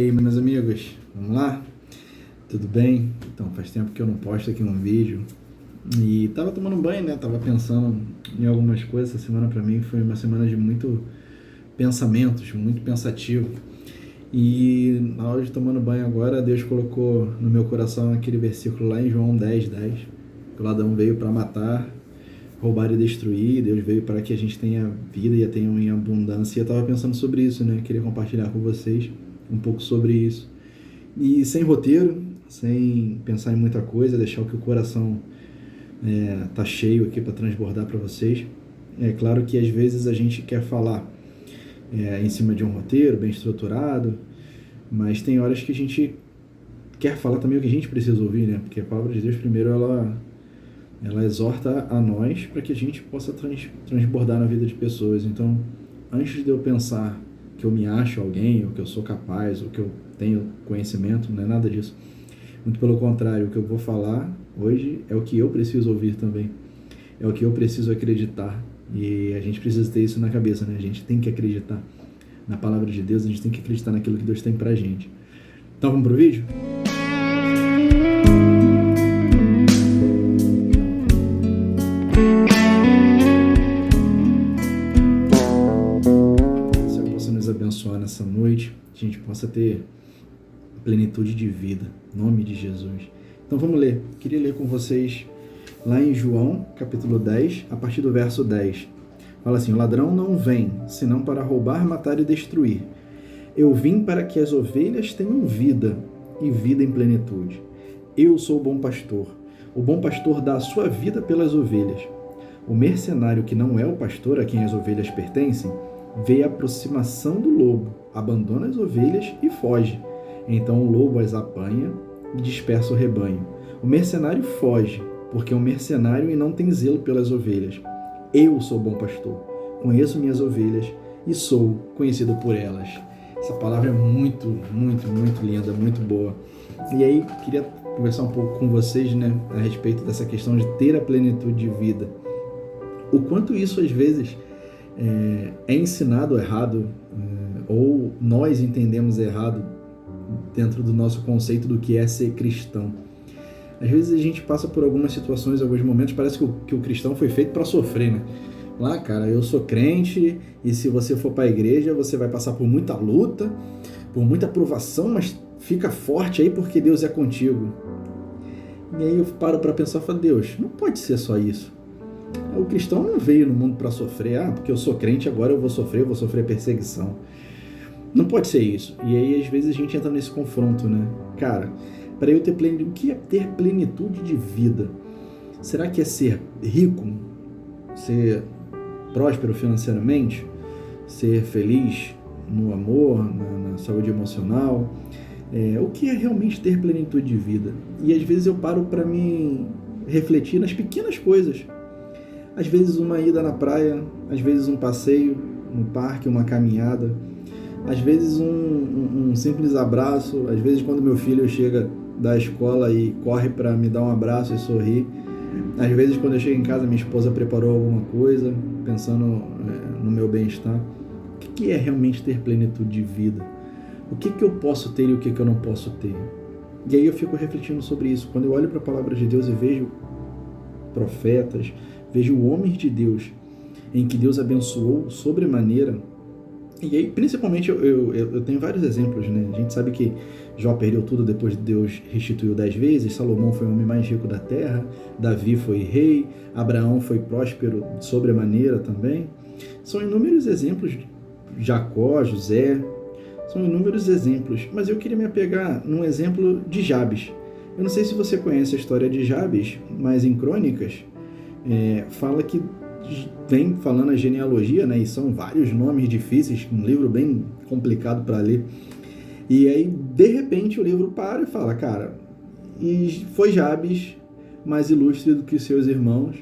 E aí, meus amigos, vamos lá? Tudo bem? Então, faz tempo que eu não posto aqui um vídeo e tava tomando banho, né? Tava pensando em algumas coisas. Essa semana pra mim foi uma semana de muito pensamentos, muito pensativo. E na hora de tomando banho agora, Deus colocou no meu coração aquele versículo lá em João 10:10, que o ladrão veio para matar, roubar e destruir. Deus veio para que a gente tenha vida e a tenha em abundância. E eu tava pensando sobre isso, né? Queria compartilhar com vocês um pouco sobre isso. E sem roteiro, sem pensar em muita coisa, deixar o que o coração tá cheio aqui para transbordar para vocês. É claro que às vezes a gente quer falar em cima de um roteiro bem estruturado, mas tem horas que a gente quer falar também o que a gente precisa ouvir, né? Porque a palavra de Deus, primeiro, ela exorta a nós para que a gente possa transbordar na vida de pessoas. Então, antes de eu pensar que eu me acho alguém, ou que eu sou capaz, ou que eu tenho conhecimento, não é nada disso. Muito pelo contrário, o que eu vou falar hoje é o que eu preciso ouvir também. É o que eu preciso acreditar. E a gente precisa ter isso na cabeça, né? A gente tem que acreditar na palavra de Deus, a gente tem que acreditar naquilo que Deus tem pra gente. Então, vamos pro vídeo? Abençoar nessa noite, que a gente possa ter plenitude de vida, em nome de Jesus. Então vamos ler. Queria ler com vocês lá em João, capítulo 10, a partir do verso 10. Fala assim: o ladrão não vem, senão para roubar, matar e destruir. Eu vim para que as ovelhas tenham vida, e vida em plenitude. Eu sou o bom pastor. O bom pastor dá a sua vida pelas ovelhas. O mercenário que não é o pastor a quem as ovelhas pertencem, vê a aproximação do lobo, abandona as ovelhas e foge. Então o lobo as apanha e dispersa o rebanho. O mercenário foge, porque é um mercenário e não tem zelo pelas ovelhas. Eu sou o bom pastor, conheço minhas ovelhas e sou conhecido por elas. Essa palavra é muito, muito, muito linda, muito boa. E aí, queria conversar um pouco com vocês, né, a respeito dessa questão de ter a plenitude de vida. O quanto isso, às vezes, é ensinado errado, ou nós entendemos errado dentro do nosso conceito do que é ser cristão. Às vezes a gente passa por algumas situações, alguns momentos, parece que o cristão foi feito para sofrer, né? Lá, cara, eu sou crente e se você for para a igreja, você vai passar por muita luta, por muita provação, mas fica forte aí porque Deus é contigo. E aí eu paro para pensar e falo: Deus, não pode ser só isso. O cristão não veio no mundo para sofrer, porque eu sou crente, agora eu vou sofrer perseguição. Não pode ser isso. E aí, às vezes, a gente entra nesse confronto, né? Cara, para eu ter plenitude, o que é ter plenitude de vida? Será que é ser rico? Ser próspero financeiramente? Ser feliz no amor, na saúde emocional? O que é realmente ter plenitude de vida? E às vezes eu paro para me refletir nas pequenas coisas. Às vezes uma ida na praia, às vezes um passeio no parque, uma caminhada, às vezes um simples abraço, às vezes quando meu filho chega da escola e corre para me dar um abraço e sorrir, às vezes quando eu chego em casa minha esposa preparou alguma coisa, pensando no meu bem-estar. O que é realmente ter plenitude de vida? O que eu posso ter e o que eu não posso ter? E aí eu fico refletindo sobre isso. Quando eu olho para a palavra de Deus e vejo profetas, vejo homens de Deus em que Deus abençoou sobremaneira. E aí, principalmente, eu tenho vários exemplos, né? A gente sabe que Jó perdeu tudo depois de Deus restituiu 10 vezes, Salomão foi o homem mais rico da terra, Davi foi rei, Abraão foi próspero sobremaneira também. São inúmeros exemplos, Jacó, José, são inúmeros exemplos, mas eu queria me apegar num exemplo de Jabes. Eu não sei se você conhece a história de Jabes, mas em Crônicas, fala que vem falando a genealogia, né? E são vários nomes difíceis, um livro bem complicado para ler. E aí, de repente, o livro para e fala: cara, e foi Jabes mais ilustre do que seus irmãos,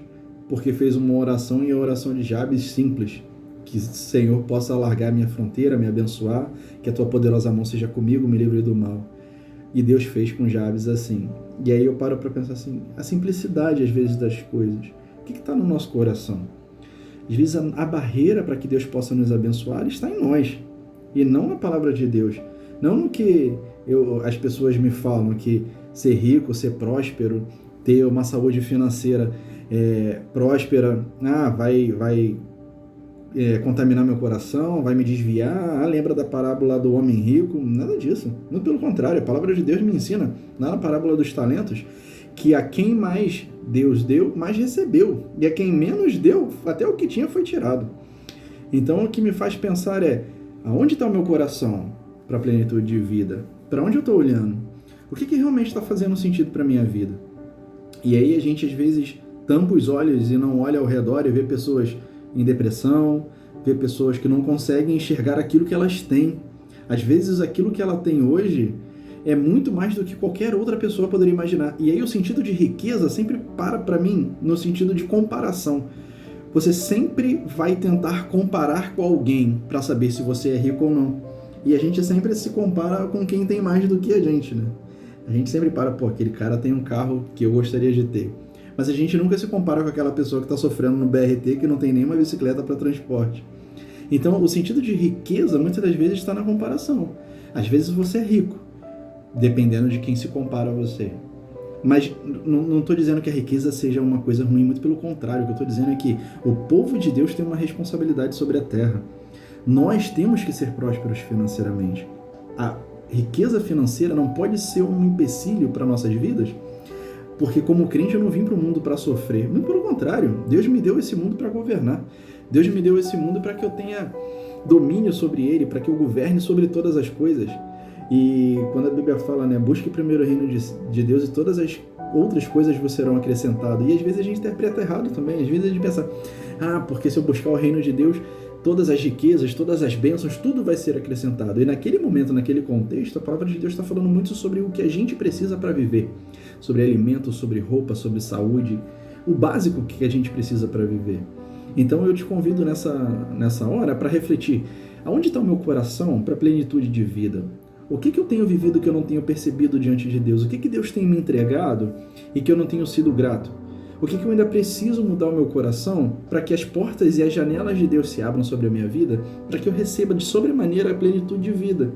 porque fez uma oração, e a oração de Jabes simples: que o Senhor possa alargar minha fronteira, me abençoar, que a tua poderosa mão seja comigo, me livre do mal. E Deus fez com Jabes assim. E aí eu paro para pensar assim, a simplicidade às vezes das coisas. O que está no nosso coração? Às vezes a barreira para que Deus possa nos abençoar está em nós, e não na palavra de Deus. Não no que as pessoas me falam, que ser rico, ser próspero, ter uma saúde financeira próspera, vai contaminar meu coração, vai me desviar. Lembra da parábola do homem rico? Nada disso. Muito pelo contrário, a palavra de Deus me ensina, lá na parábola dos talentos, que a quem mais Deus deu, mais recebeu. E a quem menos deu, até o que tinha foi tirado. Então, o que me faz pensar aonde está o meu coração para a plenitude de vida? Para onde eu estou olhando? O que realmente está fazendo sentido para a minha vida? E aí a gente, às vezes, tampa os olhos e não olha ao redor e vê pessoas em depressão, vê pessoas que não conseguem enxergar aquilo que elas têm. Às vezes, aquilo que ela tem hoje é muito mais do que qualquer outra pessoa poderia imaginar. E aí o sentido de riqueza sempre para mim no sentido de comparação. Você sempre vai tentar comparar com alguém para saber se você é rico ou não. E a gente sempre se compara com quem tem mais do que a gente, né? A gente sempre aquele cara tem um carro que eu gostaria de ter. Mas a gente nunca se compara com aquela pessoa que está sofrendo no BRT, que não tem nenhuma bicicleta para transporte. Então, o sentido de riqueza, muitas das vezes, está na comparação. Às vezes você é rico, dependendo de quem se compara a você. Mas não estou dizendo que a riqueza seja uma coisa ruim, muito pelo contrário. O que eu estou dizendo é que o povo de Deus tem uma responsabilidade sobre a terra. Nós temos que ser prósperos financeiramente. A riqueza financeira não pode ser um empecilho para nossas vidas, porque como crente eu não vim para o mundo para sofrer. Muito pelo contrário, Deus me deu esse mundo para governar. Deus me deu esse mundo para que eu tenha domínio sobre ele, para que eu governe sobre todas as coisas. E quando a Bíblia fala, busque primeiro o reino de Deus e todas as outras coisas vos serão acrescentadas. E às vezes a gente interpreta errado também. Às vezes a gente pensa, porque se eu buscar o reino de Deus, todas as riquezas, todas as bênçãos, tudo vai ser acrescentado. E naquele momento, naquele contexto, a palavra de Deus está falando muito sobre o que a gente precisa para viver. Sobre alimento, sobre roupa, sobre saúde. O básico que a gente precisa para viver. Então eu te convido nessa hora para refletir. Aonde está o meu coração para a plenitude de vida? O que eu tenho vivido que eu não tenho percebido diante de Deus? O que Deus tem me entregado e que eu não tenho sido grato? O que eu ainda preciso mudar o meu coração para que as portas e as janelas de Deus se abram sobre a minha vida, para que eu receba de sobremaneira a plenitude de vida?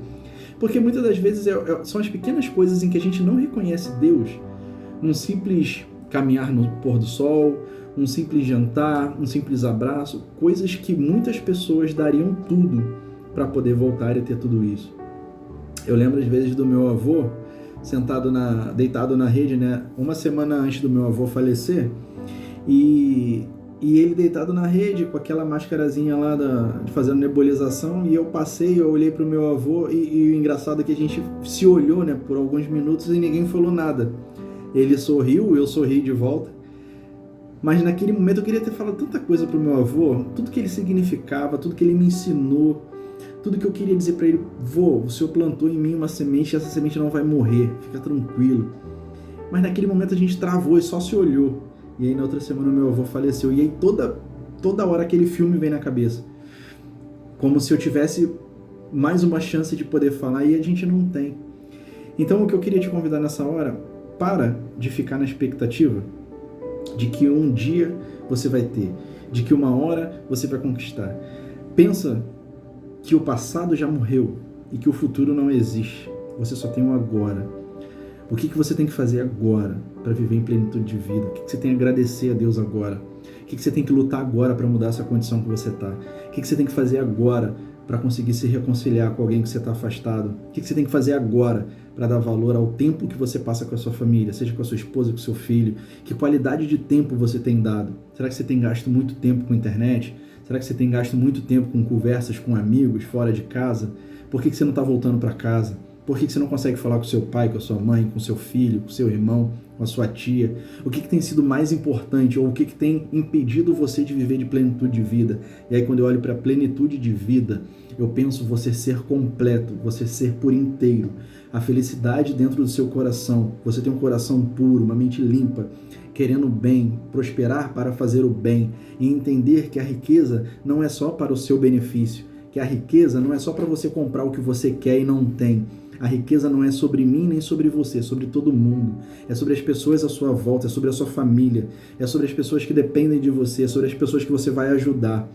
Porque muitas das vezes são as pequenas coisas em que a gente não reconhece Deus, um simples caminhar no pôr do sol, um simples jantar, um simples abraço, coisas que muitas pessoas dariam tudo para poder voltar e ter tudo isso. Eu lembro às vezes do meu avô deitado na rede, uma semana antes do meu avô falecer, e ele deitado na rede com aquela máscarazinha lá de fazendo nebulização, e eu olhei para o meu avô, e o engraçado é que a gente se olhou por alguns minutos e ninguém falou nada. Ele sorriu, eu sorri de volta, mas naquele momento eu queria ter falado tanta coisa para o meu avô, tudo que ele significava, tudo que ele me ensinou, tudo que eu queria dizer para ele: vô, o senhor plantou em mim uma semente, essa semente não vai morrer, fica tranquilo. Mas naquele momento a gente travou e só se olhou. E aí na outra semana meu avô faleceu. E aí toda hora aquele filme vem na cabeça. Como se eu tivesse mais uma chance de poder falar, e a gente não tem. Então o que eu queria te convidar nessa hora, para de ficar na expectativa de que um dia você vai ter, de que uma hora você vai conquistar. Pensa que o passado já morreu e que o futuro não existe. Você só tem o agora. O que você tem que fazer agora para viver em plenitude de vida? O que você tem que agradecer a Deus agora? O que você tem que lutar agora para mudar essa condição que você está? O que você tem que fazer agora para conseguir se reconciliar com alguém que você está afastado? O que você tem que fazer agora para dar valor ao tempo que você passa com a sua família, seja com a sua esposa, com o seu filho? Que qualidade de tempo você tem dado? Será que você tem gasto muito tempo com a internet? Será que você tem gasto muito tempo com conversas com amigos fora de casa? Por que você não está voltando para casa? Por que você não consegue falar com seu pai, com a sua mãe, com seu filho, com seu irmão, com a sua tia? O que tem sido mais importante, ou o que tem impedido você de viver de plenitude de vida? E aí quando eu olho para a plenitude de vida, eu penso você ser completo, você ser por inteiro. A felicidade dentro do seu coração, você tem um coração puro, uma mente limpa, querendo o bem, prosperar para fazer o bem e entender que a riqueza não é só para o seu benefício, que a riqueza não é só para você comprar o que você quer e não tem. A riqueza não é sobre mim nem sobre você, é sobre todo mundo. É sobre as pessoas à sua volta, é sobre a sua família, é sobre as pessoas que dependem de você, é sobre as pessoas que você vai ajudar.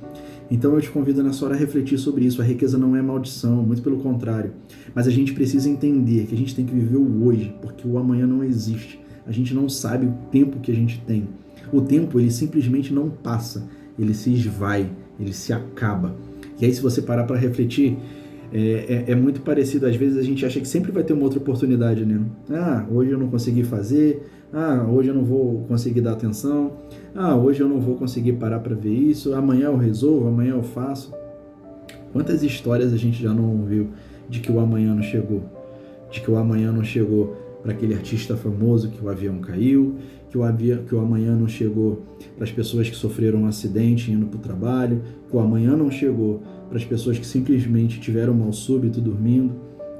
Então eu te convido nessa hora a refletir sobre isso. A riqueza não é maldição, muito pelo contrário. Mas a gente precisa entender que a gente tem que viver o hoje, porque o amanhã não existe. A gente não sabe o tempo que a gente tem. O tempo, ele simplesmente não passa, ele se esvai, ele se acaba. E aí, se você parar para refletir, é muito parecido. Às vezes a gente acha que sempre vai ter uma outra oportunidade, né? Hoje eu não consegui fazer, hoje eu não vou conseguir dar atenção, hoje eu não vou conseguir parar para ver isso, amanhã eu resolvo, amanhã eu faço. Quantas histórias a gente já não ouviu de que o amanhã não chegou? De que o amanhã não chegou para aquele artista famoso que o avião caiu, que o amanhã não chegou para as pessoas que sofreram um acidente indo para o trabalho, que o amanhã não chegou para as pessoas que simplesmente tiveram um mal súbito dormindo.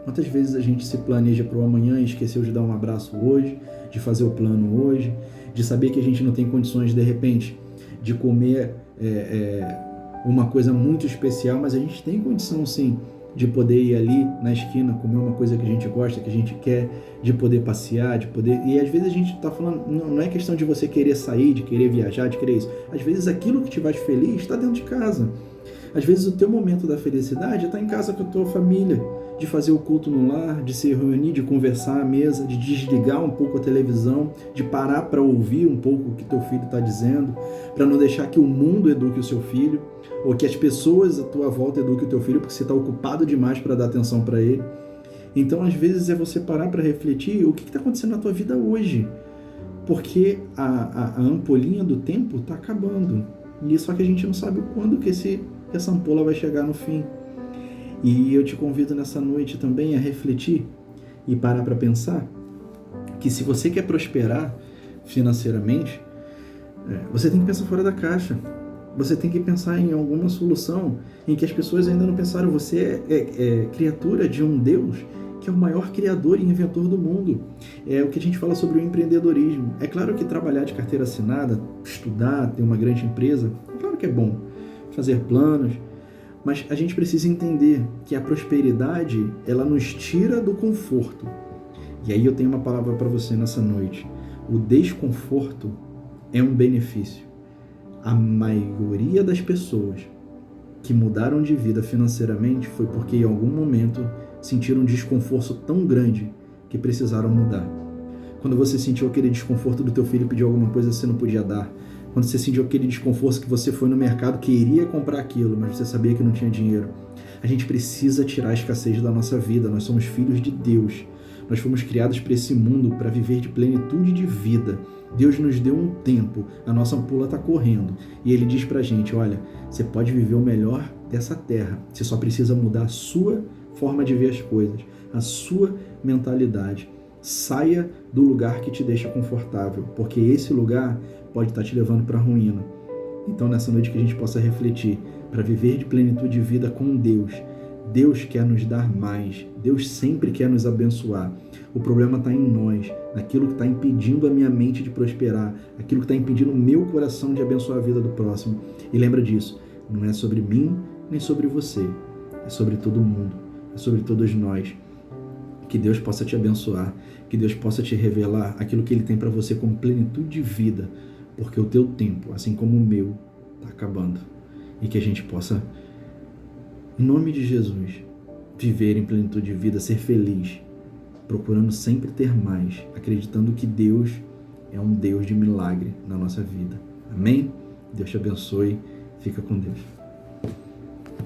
Quantas vezes a gente se planeja para o amanhã e esqueceu de dar um abraço hoje, de fazer o plano hoje, de saber que a gente não tem condições, de repente, de comer uma coisa muito especial, mas a gente tem condição, sim, de poder ir ali na esquina, comer uma coisa que a gente gosta, que a gente quer, de poder passear, de poder... E às vezes a gente está falando, não é questão de você querer sair, de querer viajar, de querer isso. Às vezes aquilo que te faz feliz está dentro de casa. Às vezes o teu momento da felicidade está em casa com a tua família, de fazer o culto no lar, de se reunir, de conversar à mesa, de desligar um pouco a televisão, de parar para ouvir um pouco o que teu filho está dizendo, para não deixar que o mundo eduque o seu filho, ou que as pessoas à tua volta eduquem o teu filho, porque você está ocupado demais para dar atenção para ele. Então, às vezes, é você parar para refletir o que está acontecendo na tua vida hoje, porque a ampolinha do tempo está acabando, e só que a gente não sabe quando que essa ampola vai chegar no fim. E eu te convido nessa noite também a refletir e parar para pensar que se você quer prosperar financeiramente, você tem que pensar fora da caixa. Você tem que pensar em alguma solução em que as pessoas ainda não pensaram. Você é criatura de um Deus que é o maior criador e inventor do mundo. É o que a gente fala sobre o empreendedorismo. É claro que trabalhar de carteira assinada, estudar, ter uma grande empresa, é claro que é bom. Fazer planos, mas a gente precisa entender que a prosperidade, ela nos tira do conforto. E aí eu tenho uma palavra para você nessa noite. O desconforto é um benefício. A maioria das pessoas que mudaram de vida financeiramente foi porque em algum momento sentiram um desconforto tão grande que precisaram mudar. Quando você sentiu aquele desconforto do teu filho pedir alguma coisa que você não podia dar, quando você sentiu aquele desconforto que você foi no mercado, queria comprar aquilo, mas você sabia que não tinha dinheiro. A gente precisa tirar a escassez da nossa vida. Nós somos filhos de Deus. Nós fomos criados para esse mundo, para viver de plenitude de vida. Deus nos deu um tempo, a nossa ampola está correndo. E Ele diz para a gente, olha, você pode viver o melhor dessa terra. Você só precisa mudar a sua forma de ver as coisas, a sua mentalidade. Saia do lugar que te deixa confortável, porque esse lugar pode estar te levando para a ruína. Então, nessa noite que a gente possa refletir para viver de plenitude de vida com Deus. Deus quer nos dar mais. Deus sempre quer nos abençoar. O problema está em nós, naquilo que está impedindo a minha mente de prosperar, aquilo que está impedindo o meu coração de abençoar a vida do próximo. E lembra disso, não é sobre mim nem sobre você, é sobre todo mundo, é sobre todos nós. Que Deus possa te abençoar, que Deus possa te revelar aquilo que Ele tem para você como plenitude de vida, porque o teu tempo, assim como o meu, está acabando. E que a gente possa, em nome de Jesus, viver em plenitude de vida, ser feliz, procurando sempre ter mais, acreditando que Deus é um Deus de milagre na nossa vida. Amém? Deus te abençoe. Fica com Deus.